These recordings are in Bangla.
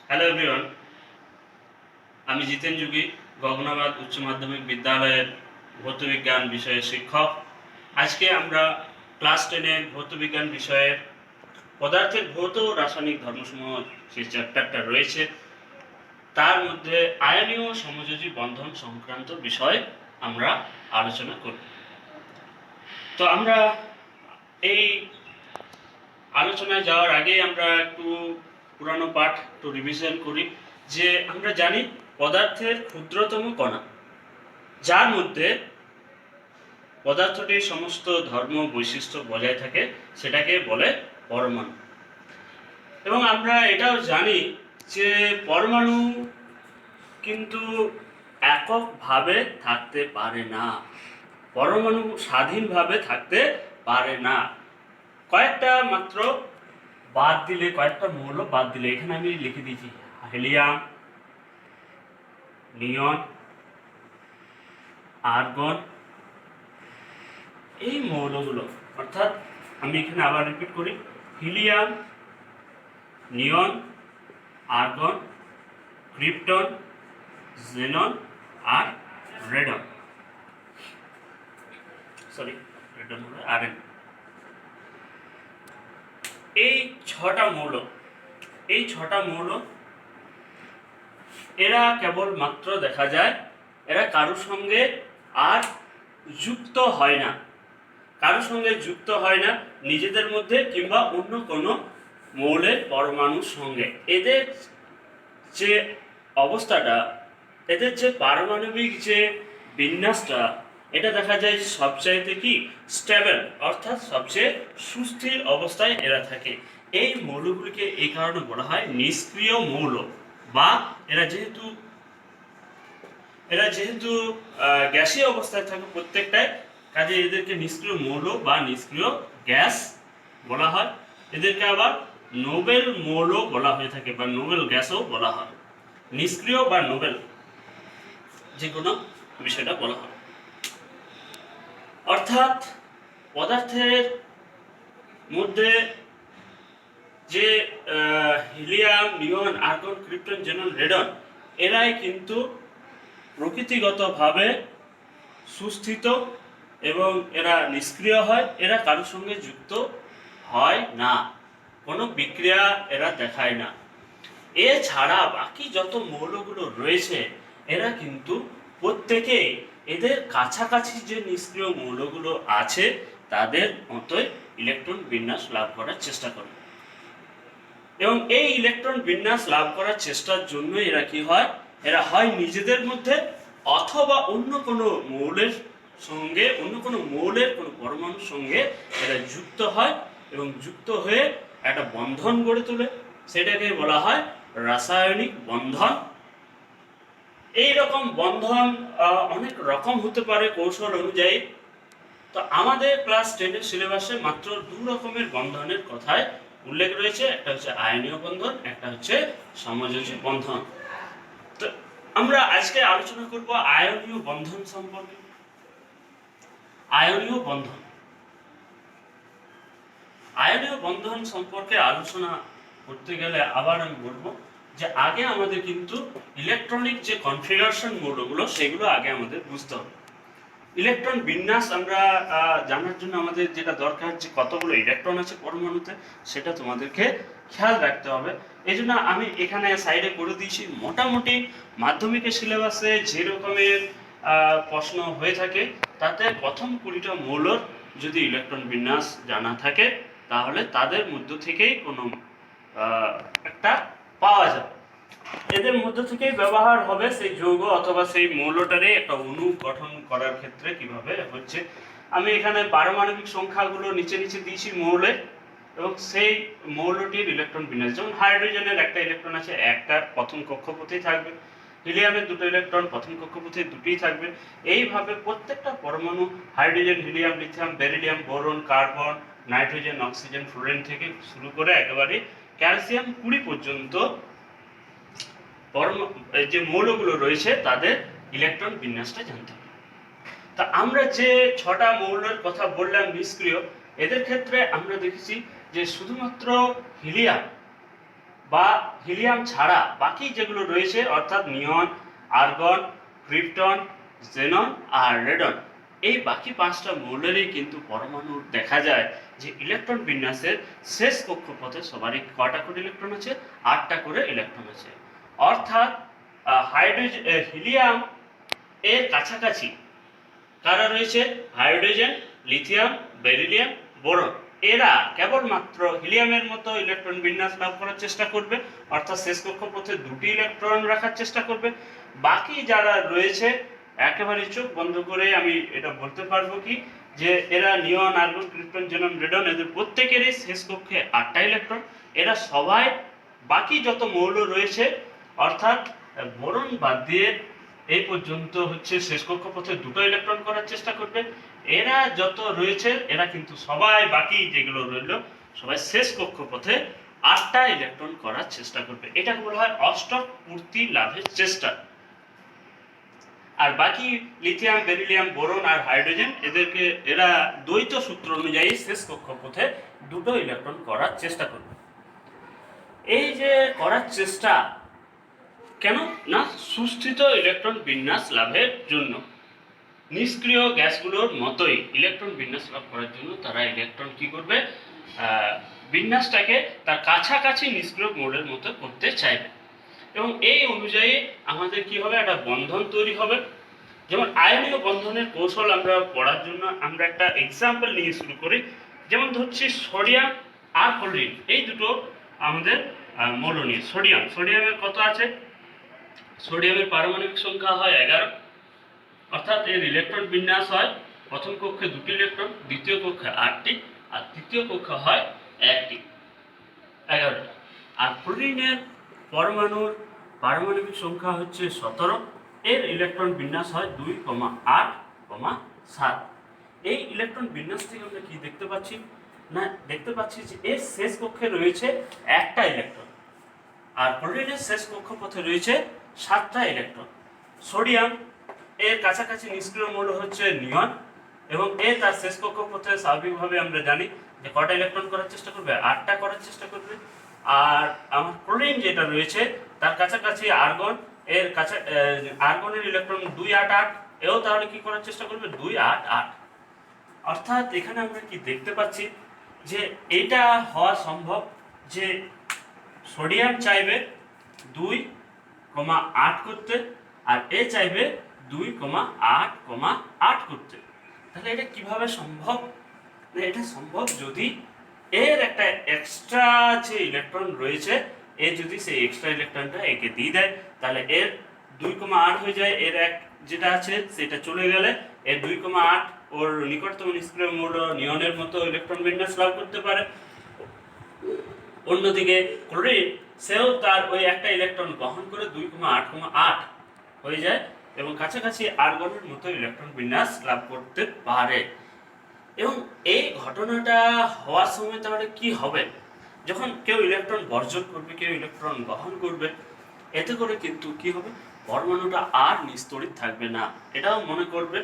হ্যালো এভরিওয়ান, আমি জিতেন যুগী, গগনাবাদ উচ্চ মাধ্যমিক বিদ্যালয়ের ভৌতবিজ্ঞান বিষয়ের শিক্ষক। আজকে আমরা ক্লাস 10-এর ভৌতবিজ্ঞান বিষয়ের পদার্থের ভৌত ও রাসায়নিক ধর্মসমূহ যে চ্যাপ্টারটা রয়েছে তার মধ্যে আয়নীয় সমযোজী বন্ধন সংক্রান্ত বিষয় আমরা আলোচনা করব। তো আমরা এই আলোচনায় যাওয়ার আগে আমরা একটু পুরানো পাঠ একটু রিভিশন করি। যে আমরা জানি পদার্থের ক্ষুদ্রতম কণা, যার মধ্যে পদার্থটির সমস্ত ধর্ম বৈশিষ্ট্য বজায় থাকে, সেটাকে বলে পরমাণু। এবং আমরা এটাও জানি যে পরমাণু কিন্তু এককভাবে থাকতে পারে না, পরমাণু স্বাধীনভাবে থাকতে পারে না। কয়েকটা মাত্র বাদ দিলে, কয়েকটা মৌল বাদ দিলে, এখানে আমি লিখে দিয়েছি হিলিয়াম, নিয়ন, আর্গন, এই মৌলগুলো, অর্থাৎ আমি এখানে আবার রিপিট করি, হিলিয়াম, নিয়ন, আর্গন, ক্রিপ্টন, জেনন আর রেডন। সরি, রেডন হলো আরএন। এই ছটা মৌল এরা কেবলমাত্র দেখা যায় এরা কারোর সঙ্গে আর যুক্ত হয় না, নিজেদের মধ্যে কিংবা অন্য কোনো মৌলের পরমাণুর সঙ্গে। এদের যে অবস্থাটা, এদের যে পারমাণবিক যে বিন্যাসটা, এটা দেখা যায় সবচাইতে কি স্টেবল, অর্থাৎ সবচেয়ে সুস্থির অবস্থায় এরা থাকে। এই মৌলগুলিকে এই কারণে বলা হয় নিষ্ক্রিয় মৌল, বা এরা যেহেতু গ্যাসীয় অবস্থায় থাকে প্রত্যেকটাই, কাজে এদেরকে নিষ্ক্রিয় মৌল বা নিষ্ক্রিয় গ্যাস বলা হয়। এদেরকে আবার নোবেল মৌল বলা হয়ে থাকে বা নোবেল গ্যাসও বলা হয়। নিষ্ক্রিয় বা নোবেল যে কোনো বিষয়টা বলা হয়। অর্থাৎ পদার্থের মধ্যে যে হিলিয়াম, নিয়ন, আর্গন, ক্রিপ্টন, জেনন, রেডন, এরাই কিন্তু প্রকৃতিগতভাবে সুস্থিত এবং এরা নিষ্ক্রিয় হয়, এরা কারোর সঙ্গে যুক্ত হয় না, কোনো বিক্রিয়া এরা দেখায় না। এছাড়া বাকি যত মৌলগুলো রয়েছে এরা কিন্তু প্রত্যেকেই এদের কাছাকাছি যে নিষ্ক্রিয় মৌলগুলো আছে তাদের মতোই ইলেকট্রন বিন্যাস লাভ করার চেষ্টা করে। এবং এই ইলেকট্রন বিন্যাস লাভ করার চেষ্টার জন্য এরা কি হয়, এরা হয় নিজেদের মধ্যে অথবা অন্য কোনো মৌলের সঙ্গে, অন্য কোনো মৌলের কোনো পরমাণুর সঙ্গে এরা যুক্ত হয় এবং যুক্ত হয়ে একটা বন্ধন গড়ে তোলে, সেটাকে বলা হয় রাসায়নিক বন্ধন। এই রকম বন্ধন অনেক রকম হতে পারে কৌশল অনুযায়ী। তো আমাদের ক্লাস 10-এর সিলেবাসে মাত্র 2 রকমের বন্ধনের কথায় উল্লেখ রয়েছে, একটা হচ্ছে আয়নীয় বন্ধন, একটা হচ্ছে সমযোজী বন্ধন। তো আমরা আজকে আলোচনা করব আয়নীয় বন্ধন সম্পর্কে। আয়নীয় বন্ধন সম্পর্কে আলোচনা করতে গেলে আবার আমি বলবো যে আগে আমাদের কিন্তু ইলেকট্রনিক যে কনফিগারেশন মৌলগুলো সেগুলো আগে আমাদের বুঝতে হবে। ইলেকট্রন বিন্যাস আমরা জানার জন্য আমাদের যেটা দরকার, যে কতগুলো ইলেকট্রন আছে পরমাণুতে, সেটা তোমাদেরকে খেয়াল রাখতে হবে। এই জন্য আমি এখানে সাইডে করে দিয়েছি মোটামুটি মাধ্যমিকের সিলেবাসে যে রকমের প্রশ্ন হয়ে থাকে তাতে প্রথম 20টা মৌলর যদি ইলেকট্রন বিন্যাস জানা থাকে তাহলে তাদের মধ্য থেকেই কোনো একটা পাওয়া যাবে। এদের মধ্য থেকেই ব্যবহার হবে সেই যৌগ অথবা সেই মৌলটারে একটা অণু গঠন করার ক্ষেত্রে কিভাবে হচ্ছে। আমি এখানে পারমাণবিক সংখ্যাগুলো নিচে নিচে দিয়েছি মৌলের, এবং সেই মৌলটির ইলেকট্রন বিন্যাস, যেমন হাইড্রোজেনের একটা ইলেকট্রন আছে, একটা প্রথম কক্ষপথেই থাকবে, হিলিয়ামের 2টো ইলেকট্রন প্রথম কক্ষপথে 2টিই থাকবে। এইভাবে প্রত্যেকটা পরমাণু hydrogen, helium, lithium, beryllium, boron, carbon, nitrogen, oxygen, fluorine থেকে শুরু করে একেবারে ক্যালসিয়াম 20 পর্যন্ত যে মৌলগুলো রয়েছে তাদের ইলেকট্রন বিন্যাসটা জানতে হবে। তা আমরা যে 6টা মৌলের কথা বললাম নিষ্ক্রিয়, এদের ক্ষেত্রে আমরা দেখেছি যে শুধুমাত্র হিলিয়াম বা হিলিয়াম ছাড়া বাকি যেগুলো রয়েছে অর্থাৎ নিয়ন, আর্গন, ক্রিপ্টন, জেনন আর রেডন, এই বাকি 5টা মৌলেরই কিন্তু পরমাণুর দেখা যায় যে ইলেকট্রন বিন্যাসের শেষ কক্ষপথে সবারই কটা করে ইলেকট্রন আছে? 8টা করে ইলেকট্রন আছে। অর্থাৎ হিলিয়াম এর কাছাকাছি কারা রয়েছে? Hydrogen, lithium, beryllium, boron. এরা কেবলমাত্র হিলিয়ামের মতো ইলেকট্রন বিন্যাস লাভ করার চেষ্টা করবে, অর্থাৎ শেষ কক্ষপথে 2টি ইলেকট্রন রাখার চেষ্টা করবে। বাকি যারা রয়েছে একেবারে চোখ বন্ধ করে আমি এটা বলতে পারবো কি যে এরা নিয়ন, আর্গন, ক্রিপ্টন, জেনন, রেডন এদের প্রত্যেকেরই শেষ কক্ষে 8টা ইলেকট্রন। এরা সবাই বাকি যত মৌল রয়েছে অর্থাৎ বোরন বাদ দিয়ে এই পর্যন্ত হচ্ছে শেষ কক্ষপথে 2টো ইলেকট্রন করার চেষ্টা করবে। এরা যত রয়েছে এরা কিন্তু সবাই বাকি যেগুলো রইল সবাই শেষ কক্ষপথে 8টা ইলেকট্রন করার চেষ্টা করবে। এটাকে বলা হয় অষ্টক পূর্তি লাভের চেষ্টা। আর বাকি লিথিয়াম, বেরিলিয়াম, বোরন আর হাইড্রোজেন এরা দ্বৈত সূত্র অনুযায়ী শেষ কক্ষপথে 2টো ইলেকট্রন করার চেষ্টা করবে। এই যে করার চেষ্টা কেন না? সুস্থিত ইলেকট্রন বিন্যাস লাভের জন্য। নিষ্ক্রিয় গ্যাসগুলোর মতোই ইলেকট্রন বিন্যাস লাভ করার জন্য তারা ইলেকট্রন কি করবে? বিন্যাসটাকে তার কাছাকাছি নিষ্ক্রিয় মৌলের মতো করতে চাইবে এবং এই অনুযায়ী আমাদের কি হবে? একটা বন্ধন তৈরি হবে। যেমন আয়নীয় বন্ধনের কৌশল আমরা পড়ার জন্য আমরা একটা এক্সাম্পল নিয়ে শুরু করি। যেমন ধরছি সোডিয়াম আর ক্লোরিন, এই দুটো আমাদের মৌল নিয়ে। সোডিয়ামের কত আছে? সোডিয়ামের পারমাণবিক সংখ্যা হয় 11, অর্থাৎ এর ইলেকট্রন বিন্যাস হয় প্রথম কক্ষে 2টি ইলেকট্রন, দ্বিতীয় কক্ষে 8টি আর তৃতীয় কক্ষে হয় 1টি, 11টা। আর ক্লোরিনের পরমাণুর পারমাণবিক সংখ্যা হচ্ছে 17, এর ইলেকট্রন বিন্যাস হয় 2,8,7। এই ইলেকট্রন বিন্যাস থেকে আমরা কি দেখতে পাচ্ছি? না দেখতে পাচ্ছি যে এর শেষ কক্ষে রয়েছে 1টা ইলেকট্রন আর ক্লোরিনের শেষ কক্ষপথে রয়েছে 7টা ইলেকট্রন। সোডিয়াম এর কাছাকাছি নিষ্ক্রিয় মৌল হচ্ছে নিয়ন এবং এ তার শেষ কক্ষপথে স্বাভাবিকভাবে আমরা জানি যে কটা ইলেকট্রন করার চেষ্টা করবে? 8টা করার চেষ্টা করবে। আর আমার ক্লোরিন যেটা রয়েছে তার কাছাকাছি আর্গন, এর কাছে আর্গনের ইলেকট্রন 2,8,8, এও তাহলে কি করার চেষ্টা করবে? 2,8,8। অর্থাৎ এখানে আমরা কি দেখতে পাচ্ছি যে এটা হওয়া সম্ভব যে সোডিয়াম চাইবে 2,8 করতে আর এ চাইবে 2,8,8 করতে। তাহলে এটা কিভাবে সম্ভব? এটা সম্ভব যদি এর একটা এক্সট্রা যে ইলেকট্রন রয়েছে এ যদি সেই এক্সট্রা ইলেকট্রনটা একে দিয়ে দেয়, তাহলে এর 2,8 হয়ে যায়। এর এক যেটা আছে সেটা চলে গেলে এর 2,8 ওর নিকটতম নিষ্ক্রিয় মৌল নিয়নের মতো ইলেকট্রন বিন্যাস লাভ করতে পারে। অন্যদিকে ক্লোরিন সেও তার ওই একটা ইলেকট্রন গ্রহণ করে 2,8,8 হয়ে যায় এবং কাছাকাছি আর্গনের মতো ইলেকট্রন বিন্যাস লাভ করতে পারে। এবং এই ঘটনাটা হওয়ার সময় তাহলে কি হবে? যখন কেউ ইলেকট্রন বর্জন করবে, কেউ ইলেকট্রন গ্রহণ করবে, এতে করে কিন্তু কি হবে? পরমাণুটা আর নিস্তড়িত থাকবে না। এটাও মনে করবে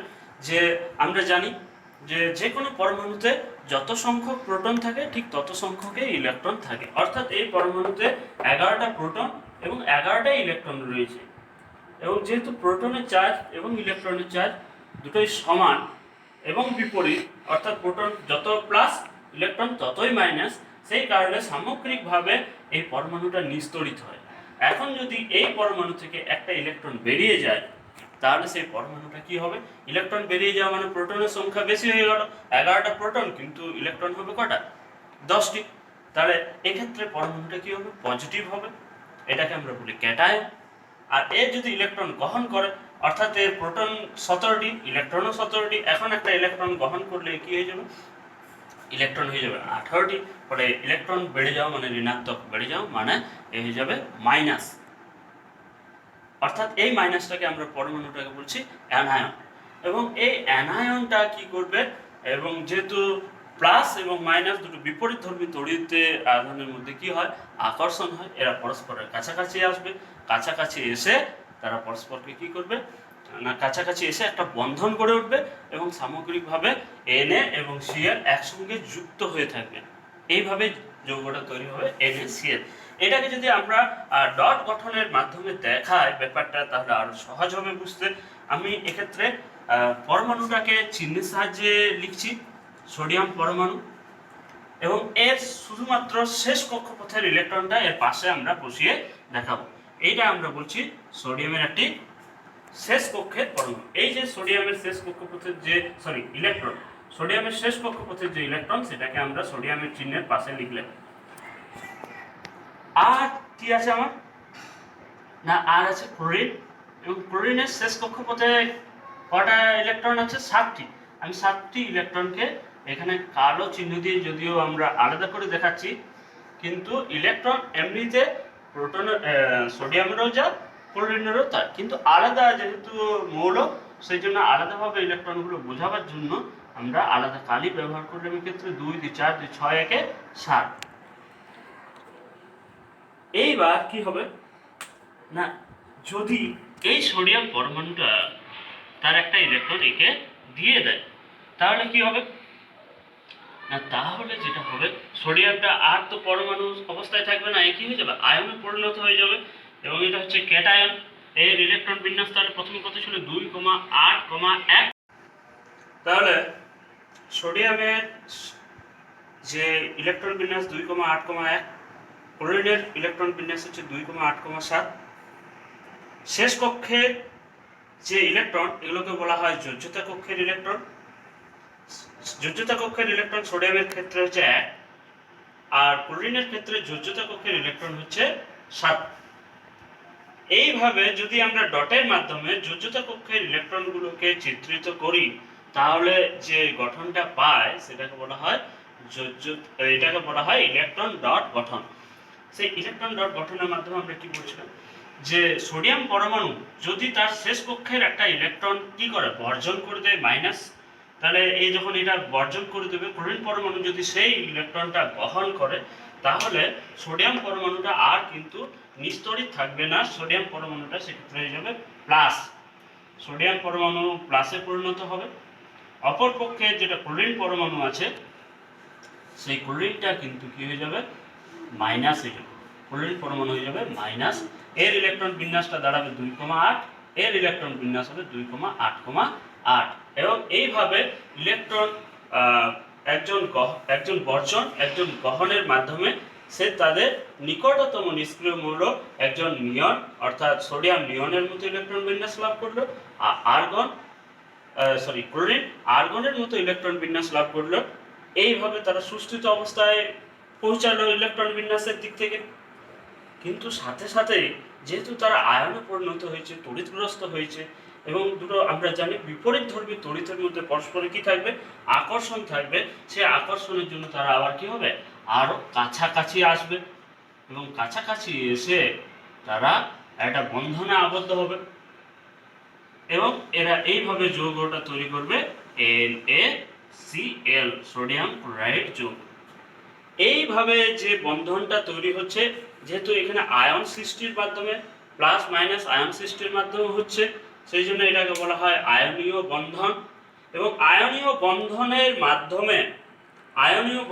যে আমরা জানি যে কোনো পরমাণুতে যত সংখ্যক প্রোটন থাকে ঠিক তত সংখ্যকই ইলেকট্রন থাকে। অর্থাৎ এই পরমাণুতে 11টা প্রোটন এবং 11টা ইলেকট্রন রয়েছে এবং যেহেতু প্রোটনের চার্জ এবং ইলেকট্রনের চার্জ দুটোই সমান এবং বিপরীত, অর্থাৎ প্রোটন যত প্লাস ইলেকট্রন ততই মাইনাস, সেই কারণে সামগ্রিকভাবে এই পরমাণুটা নিস্তড়িত হয়। এখন যদি এই পরমাণু থেকে একটা ইলেকট্রন বেরিয়ে যায় তাহলে সেই পরমাণুটা কি হবে? ইলেকট্রন বেরিয়ে যাওয়া মানে প্রোটনের সংখ্যা বেশি হয়ে গেল। 11টা প্রোটন কিন্তু ইলেকট্রন হবে কটা? 10টি। তাহলে এক্ষেত্রে পরমাণুটা কি হবে? পজিটিভ হবে। এটাকে আমরা বলি ক্যাটায়ন। আর এর যদি ইলেকট্রন গ্রহণ করে অর্থাৎ এর প্রোটন 17টি, ইলেকট্রনও 17টি, এখন একটা ইলেকট্রন গ্রহণ করলে কি হয়ে যাবে? ইলেকট্রন হয়ে যাবে 18টি। ফলে ইলেকট্রন বেড়ে যাওয়া মানে ঋণাত্মক, বেড়ে যাওয়া মানে এ হয়ে যাবে মাইনাস। অর্থাৎ এই মাইনাসটাকে আমরা পরমাণুটাকে বলছি অ্যানায়ন। এবং এই অ্যানায়নটা কি করবে? এবং যেহেতু প্লাস এবং মাইনাস দুটো বিপরীত ধর্মী তড়িতের আধানের মধ্যে কি হয়? আকর্ষণ হয়। এরা পরস্পরের কাছাকাছি আসবে, কাছাকাছি এসে তারা পরস্পরকে কি করবে না কাছাকাছি এসে একটা বন্ধন গড়ে উঠবে এবং সামগ্রিকভাবে Na এবং Cl একসঙ্গে যুক্ত হয়ে থাকবে। এইভাবে যৌগটা তৈরি হবে NaCl। এটাকে যদি আমরা ডট গঠনের মাধ্যমে দেখাই ব্যাপারটা, তাহলে আরো সহজ হবে বুঝতে। আমি এক্ষেত্রে পরমাণুটাকে চিহ্নের সাহায্যে লিখছি, সোডিয়াম পরমাণু, এবং এর শুধুমাত্র শেষ কক্ষপথের ইলেকট্রনটা এর পাশে আমরা বসিয়ে দেখাবো। এইটা আমরা বলছি সোডিয়ামের একটি শেষ কক্ষের পরমাণু। এই যে সোডিয়ামের শেষ কক্ষপথের যে ইলেকট্রন, সোডিয়ামের শেষ কক্ষপথের যে ইলেকট্রন, সেটাকে আমরা সোডিয়ামের চিহ্নের পাশে লিখলাম। আর কি আছে আমার, না আর আছে ক্লোরিন, এবং ক্লোরিনের শেষ কক্ষপথে কটা ইলেকট্রন আছে? 7টি। আমি 7টি ইলেকট্রনকে এখানে কালো চিহ্ন দিয়ে যদিও আমরা আলাদা করে দেখাচ্ছি, কিন্তু ইলেকট্রন এমনিতে প্রোটনের সোডিয়ামেরও যা, ক্লোরিনেরও তা, কিন্তু আলাদা যেহেতু মৌল, সেই জন্য আলাদাভাবে ইলেকট্রনগুলো বোঝাবার জন্য আমরা আলাদা কালি ব্যবহার করলাম। এক্ষেত্রে 2 2 4 2 6 1 7। এইবার কি হবে না, যদি এই সোডিয়াম পরমাণুটা তার একটা ইলেকট্রন একে দিয়ে দেয়, তাহলে কি হবে না, তাহলে যেটা হবে, সোডিয়ামটা আর তো পরমাণু অবস্থায় থাকবে না, একই হয়ে যাবে, আয়নে পরিণত হয়ে যাবে, এবং এটা হচ্ছে ক্যাটায়ন। এর ইলেকট্রন বিন্যাস তাহলে প্রথমে কত ছিল? 2,8,1। তাহলে সোডিয়ামের যে ইলেকট্রন বিন্যাস 2,8,1, ক্লোরিনের ইলেকট্রন বিন্যাস হচ্ছে 2,8,7। শেষ কক্ষের যে ইলেকট্রন, এগুলোকে বলা হয় যোজ্যতা কক্ষের ইলেকট্রন। যোজ্যতা কক্ষের ইলেকট্রন সোডিয়ামের ক্ষেত্রে হচ্ছে 1, আর ক্লোরিনের ক্ষেত্রে যোজ্যতা কক্ষের ইলেকট্রন হচ্ছে 7। এইভাবে যদি আমরা ডটের মাধ্যমে যোজ্যতা কক্ষের ইলেকট্রনগুলোকে চিত্রিত করি, তাহলে যে গঠনটা পায় সেটাকে বলা হয় এটাকে বলা হয় ইলেকট্রন ডট গঠন। সেই ইলেকট্রন ডট গঠনের মাধ্যমে আমরা কি বলছিলাম, যে সোডিয়াম পরমাণু যদি তার শেষ কক্ষের একটা ইলেকট্রন কি করে, বর্জন করে দেয় মাইনাস, তাহলে এই যখন এটা বর্জন করে দেবে, ক্লোরিন পরমাণু যদি সেই ইলেকট্রনটা গ্রহণ করে, তাহলে সোডিয়াম পরমাণুটা আর কিন্তু নিস্তড়িত থাকবে না, সোডিয়াম পরমাণুটা সেক্ষেত্রে হয়ে যাবে প্লাস, সোডিয়াম পরমাণু প্লাসে পরিণত হবে। অপরপক্ষে যেটা ক্লোরিন পরমাণু আছে, সেই ক্লোরিনটা কিন্তু কি হয়ে যাবে, মাইনাস হয়ে যাবে, ক্লোরিন পরমাণু হয়ে যাবে মাইনাস। এর ইলেকট্রন বিন্যাসটা দাঁড়াবে 2,8, এর ইলেকট্রন বিন্যাস হবে 2,8,8। এবং এইভাবে ইলেকট্রন একজন বর্জন একজন গ্রহণের মাধ্যমে সে তাদের নিকটতম নিষ্ক্রিয় মৌল একজন নিয়ন, অর্থাৎ সোডিয়াম নিয়নের মতো ইলেকট্রন বিন্যাস লাভ করলো, আর্গন ক্লোরিন আর্গনের মতো ইলেকট্রন বিন্যাস লাভ করলো। এইভাবে তারা সুস্থিত অবস্থায় পৌঁছালো ইলেকট্রন বিন্যাসের দিক থেকে। কিন্তু সাথে সাথে যেহেতু তারা আয়নে পরিণত হয়েছে, তড়িৎগ্রস্ত হয়েছে, এবং দুটো আমরা জানি বিপরীত ধর্মী তড়িতের মধ্যে পরস্পরে কি থাকবে, আকর্ষণ থাকবে। সেই আকর্ষণের জন্য তারা আবার কি হবে, আরো কাছাকাছি আসবে, এবং কাছাকাছি এসে তারা একটা বন্ধনে আবদ্ধ হবে, এবং এরা এইভাবে যৌগটা তৈরি করবে NaCl, সোডিয়াম ক্লোরাইড যৌগ। এইভাবে যে বন্ধনটা তৈরি হচ্ছে, যেহেতু এখানে আয়ন সৃষ্টির মাধ্যমে, প্লাস মাইনাস আয়ন সৃষ্টির মাধ্যমে হচ্ছে, সেই জন্য এটাকে বলা হয় আয়নীয় বন্ধন। এবং আয়নীয়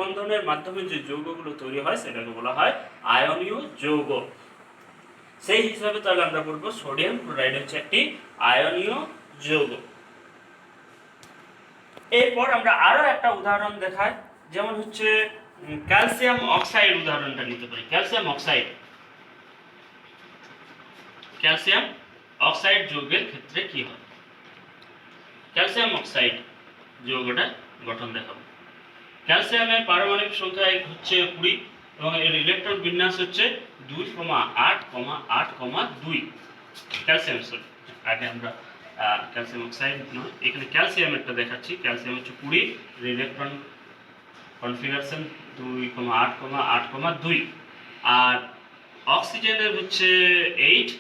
বন্ধনের মাধ্যমে যে যৌগগুলো তৈরি হয় সেটাকে বলা হয় আয়নীয় যৌগ। সেই হিসাবে তাহলে আমরা বলবো সোডিয়াম ক্লোরাইড হচ্ছে একটি আয়নীয় যৌগ। এরপর আমরা আরো একটা উদাহরণ দেখাই, যেমন হচ্ছে ক্যালসিয়াম অক্সাইড উদাহরণটা নিতে পারি। ক্যালসিয়াম অক্সাইড যৌগের ক্ষেত্রে কি হয়, ক্যালসিয়াম অক্সাইড যৌগটা গঠন দেখাবো। ক্যালসিয়ামের পারমাণবিক সংখ্যা হচ্ছে 20, এবং এর ইলেকট্রন বিন্যাস হচ্ছে 2,8,8,2। ক্যালসিয়াম আগে আমরা ক্যালসিয়াম অক্সাইড নয়, এখানে ক্যালসিয়ামেরটা দেখাচ্ছি। ক্যালসিয়াম হচ্ছে 20, ইলেকট্রন কনফিগারেশন 2,8,8,2, আর অক্সিজেনের হচ্ছে 8,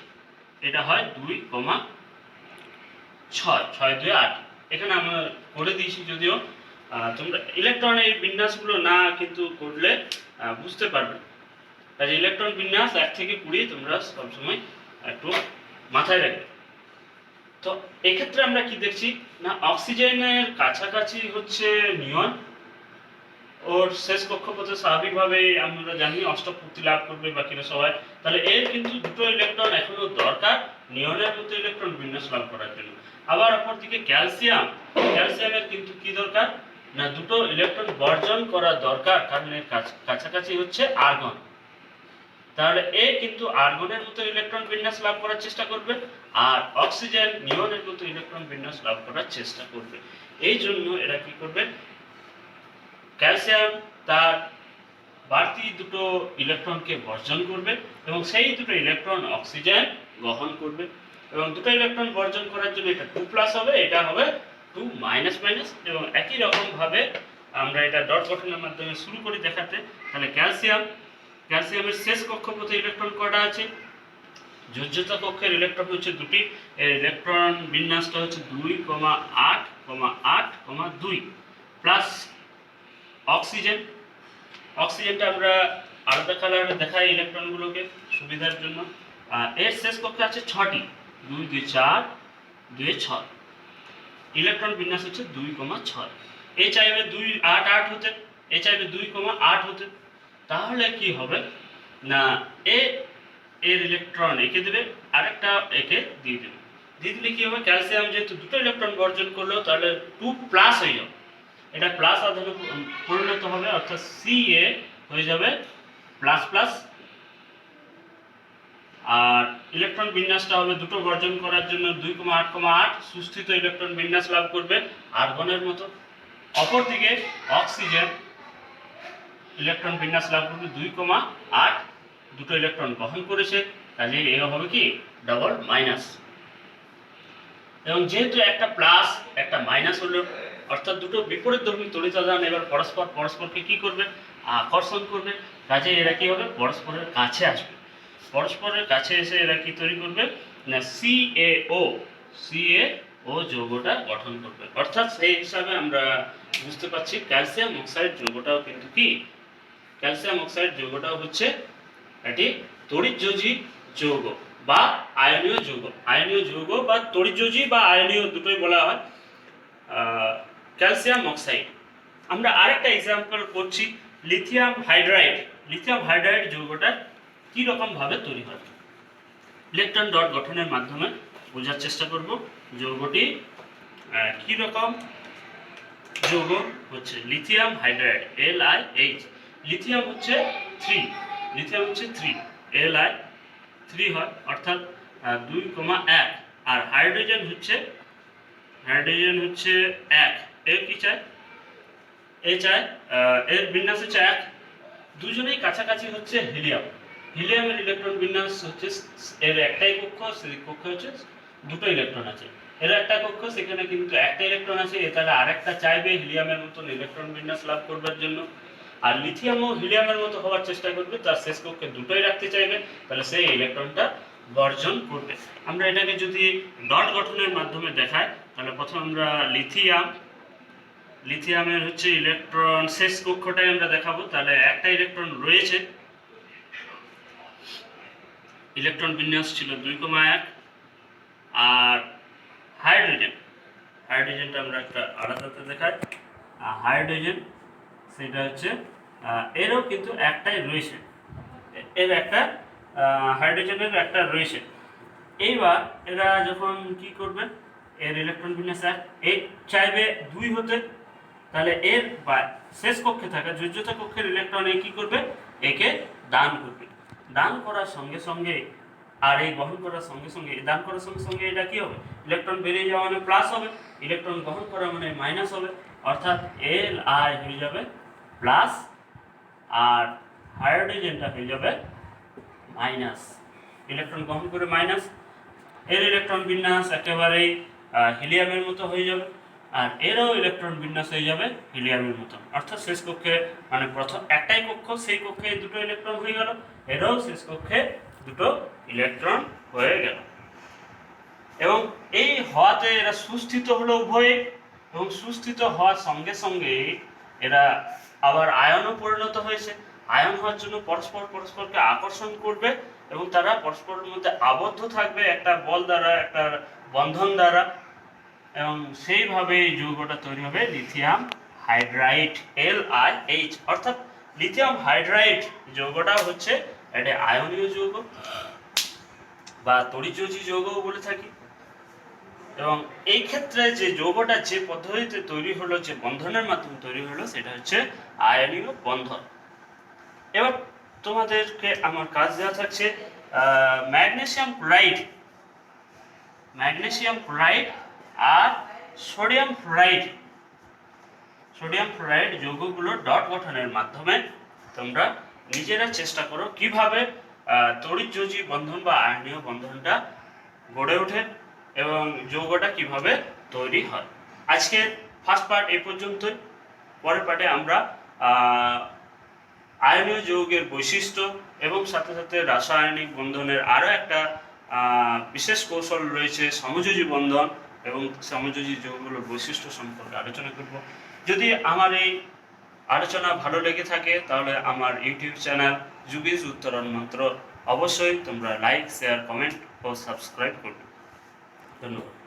এটা হয় 2,6, 6 2 8। এখানে আমরা করে দিয়েছি, যদিও তোমরা ইলেকট্রনের বিন্যাসগুলো না কিন্তু করলে বুঝতে পারবে। তাই ইলেকট্রন বিন্যাস 1 থেকে 20 তোমরা সবসময় একটু মাথায় রাখবে। তো এক্ষেত্রে আমরা কি দেখছি না, অক্সিজেনের কাছাকাছি হচ্ছে নিয়ন, ওর শেষ কক্ষপথে স্বাভাবিকভাবেই আমরা জানি অষ্টপূর্তি লাভ করবে বাকিরা সবাই। তাহলে এর কিন্তু দুটো ইলেকট্রন এখনো দরকার নিয়নের মতো ইলেকট্রন বিন্যাস লাভ করার জন্য। আবার অপরদিকে ক্যালসিয়ামের কিন্তু কি দরকার না দুটো ইলেকট্রন বর্জন করা দরকার, কারণ এর কাছাকাছি হচ্ছে আর্গন। তাহলে এ কিন্তু আর্গনের মতো ইলেকট্রন বিন্যাস লাভ করার চেষ্টা করবে, আর অক্সিজেন নিয়নের মতো ইলেকট্রন বিন্যাস লাভ করার চেষ্টা করবে। এই জন্য এরা কি করবে, ক্যালসিয়াম তার বাড়তি দুটো ইলেকট্রনকে বর্জন করবে এবং সেই দুটো ইলেকট্রন অক্সিজেন গ্রহণ করবে, এবং দুটো ইলেকট্রন বর্জন করার জন্য এটা 2+ হবে, এটা হবে 2 এবং একই রকম ভাবে আমরা এটা ডট গঠনের মাধ্যমে শুরু করি দেখাতে। তাহলে ক্যালসিয়ামের শেষ কক্ষপথে ইলেকট্রন কয়টা আছে, যোজ্যতা কক্ষের ইলেকট্রন হচ্ছে দুটি, এর ইলেকট্রন বিন্যাসটা হচ্ছে 2,8,8,2 প্লাস অক্সিজেনটা আমরা আলাদা কালারে দেখাই ইলেকট্রনগুলোকে সুবিধার জন্য। এর শেষ কক্ষে আছে 6টি, 2 2 4 2 6, ইলেকট্রন বিন্যাস হচ্ছে 2,6। এ চাইবে 2,8,8 হতে, এ চাইবে 2,8 হতে। তাহলে কি হবে না এর ইলেকট্রন একে দেবে, আরেকটা একে দিয়ে দিলে কি হবে, ক্যালসিয়াম যেহেতু দুটো ইলেকট্রন বর্জন করলো তাহলে 2+ হয়ে যাবে, এটা প্লাস আধানে পরিণত হবে, অর্থাৎ Ca হয়ে যাবে প্লাস, আর ইলেকট্রন বিন্যাসটা হবে দুটো বর্জন করার জন্য 2,8,8 সুস্থিত ইলেকট্রন বিন্যাস লাভ করবে আর্গনের মতো। অপরদিকে অক্সিজেন ইলেকট্রন বিন্যাস লাভ করবে 2,8, দুটো ইলেকট্রন গ্রহণ করেছে, কাজে এ হবে কি ডবল মাইনাস। এবং যেহেতু একটা প্লাস একটা মাইনাস হলো, অর্থাৎ দুটো বিপরীতধর্মী তড়িতাদান এবার পরস্পরকে কি করবে, আকর্ষণ করবে, কাজে এরা কি হবে পরস্পরের কাছে আসবে, পরস্পরের কাছে এসে এরা কি তৈরি করবে না CaO যৌগটা গঠন করবে। অর্থাৎ সেই হিসাবে আমরা বুঝতে পারছি ক্যালসিয়াম অক্সাইড যৌগটাও কিন্তু কি, ক্যালসিয়াম অক্সাইড যৌগটাও হচ্ছে এটি তড়িৎযোজী যৌগ বা আয়নীয় যৌগ বা তড়িৎযোজী বা আয়নীয় দুটোই বলা হয় ক্যালসিয়াম অক্সাইড। আমরা আরেকটা এক্সাম্পল করছি লিথিয়াম হাইড্রাইড যৌগটা কি রকম ভাবে তৈরি হয়, ইলেকট্রন ডট গঠনের মাধ্যমে বোঝার চেষ্টা করব যৌগটি কি রকম যৌগ হচ্ছে। লিথিয়াম হাইড্রাইড LiH, লিথিয়াম হচ্ছে 3, Li 3 হয়, অর্থাৎ 2,1, আর হাইড্রোজেন হচ্ছে 1, এর কি চাই, এর বিন্যাস হচ্ছে 1, দুজনেই কাছাকাছি হচ্ছে হিলিয়ামের ইলেকট্রন বিন্যাস হচ্ছে, এর একটাই কক্ষ, সেই কক্ষে হচ্ছে দুটো ইলেকট্রন আছে, এর একটা কক্ষ সেখানে কিন্তু একটা ইলেকট্রন আছে, তাহলে আরেকটা চাইবে হিলিয়ামের মতন ইলেকট্রন বিন্যাস লাভ করবার জন্য, আর লিথিয়ামও হিলিয়ামের মতো হওয়ার চেষ্টা করবে, তার শেষ কক্ষে দুটোই রাখতে চাইবে, তাহলে সেই ইলেকট্রনটা বর্জন করবে। আমরা এটাকে যদি ডট গঠনের মাধ্যমে দেখাই, তাহলে প্রথম আমরা লিথিয়ামের হচ্ছে ইলেকট্রন শেষ কক্ষটাই আমরা দেখাবো, তাহলে একটা ইলেকট্রন রয়েছে, ইলেকট্রন বিন্যাস ছিল 2,1, আর হাইড্রোজেনটা আমরা একটা আলাদাতে দেখাই, হাইড্রোজেন সেটা হচ্ছে এরও কিন্তু একটাই রয়েছে, এর একটা হাইড্রোজেনের একটা রয়েছে। এইবার এরা যখন কি করবে, এর ইলেকট্রন বিন্যাস 1, এর চাইবে 2 হতে, তাহলে এর বা শেষ কক্ষে থাকা যোজ্যতা কক্ষের ইলেকট্রন কি করবে, একে দান করবে, দান করার সঙ্গে সঙ্গে আর এই গ্রহণ করার সঙ্গে সঙ্গে দান করার সঙ্গে সঙ্গে এটা কি হবে, ইলেকট্রন বেরিয়ে যাওয়া মানে প্লাস হবে, ইলেকট্রন গ্রহণ করা মানে মাইনাস হবে, অর্থাৎ Li হয়ে যাবে প্লাস আর হাইড্রোজেনটা হয়ে যাবে মাইনাস, ইলেকট্রন গ্রহণ করে মাইনাস, এর ইলেকট্রন বিন্যাস একেবারেই হিলিয়ামের মতো হয়ে যাবে, আর এরও ইলেকট্রন বিন্যাস হয়ে যাবে হিলিয়ামের মতো, অর্থাৎ শেষ কক্ষে মানে প্রথম একটাই কক্ষ, সেই কক্ষে দুটো ইলেকট্রন হয়ে গেল, এরও শেষ কক্ষে দুটো ইলেকট্রন হয়ে গেল। এবং এই হওয়াতে এরা সুস্থিত হলো উভয়ে, এবং সুস্থিত হওয়ার সঙ্গে সঙ্গে এরা আবার আয়নও পরিণত হয়েছে, আয়ন হওয়ার জন্য পরস্পরকে আকর্ষণ করবে এবং তারা পরস্পরের মধ্যে আবদ্ধ থাকবে একটা বল দ্বারা, একটা বন্ধন দ্বারা, এবং সেইভাবে এই যৌগটা তৈরি হবে লিথিয়াম হাইড্রাইড LiH, অর্থাৎ লিথিয়াম হাইড্রাইড যৌগটা হচ্ছে একটা আয়নীয় যৌগ বা তড়িৎযোজী যৌগও বলে থাকি। এবং এই ক্ষেত্রে যে যৌগটা যে পদ্ধতিতে তৈরি হলো, যে বন্ধনের মাধ্যমে তৈরি হলো, সেটা হচ্ছে আয়নীয় বন্ধন। এবার তোমাদেরকে আমার কাজ দেওয়া থাকছে ম্যাগনেসিয়াম ক্লোরাইড আর সোডিয়াম ফ্লোরাইড যৌগগুলো ডট গঠনের মাধ্যমে তোমরা নিজেরা চেষ্টা করো কিভাবে তড়িৎযোজী বন্ধন বা আয়নীয় বন্ধনটা গড়ে ওঠে এবং যৌগটা কিভাবে তৈরি হয়। আজকে ফার্স্ট পার্ট এই পর্যন্তই। পরের পার্টে আমরা আয়নীয় যৌগের বৈশিষ্ট্য এবং সাথে সাথে রাসায়নিক বন্ধনের আরও একটা বিশেষ কৌশল রয়েছে সমযোজী বন্ধন এবং সমযোজী যৌগগুলোর বৈশিষ্ট্য সম্পর্কে আলোচনা করব। যদি আমার এই আলোচনা ভালো লেগে থাকে তাহলে আমার ইউটিউব চ্যানেল যুগেশ উত্তরণ মন্ত্র অবশ্যই তোমরা লাইক, শেয়ার, কমেন্ট ও সাবস্ক্রাইব করবে। ধন্যবাদ।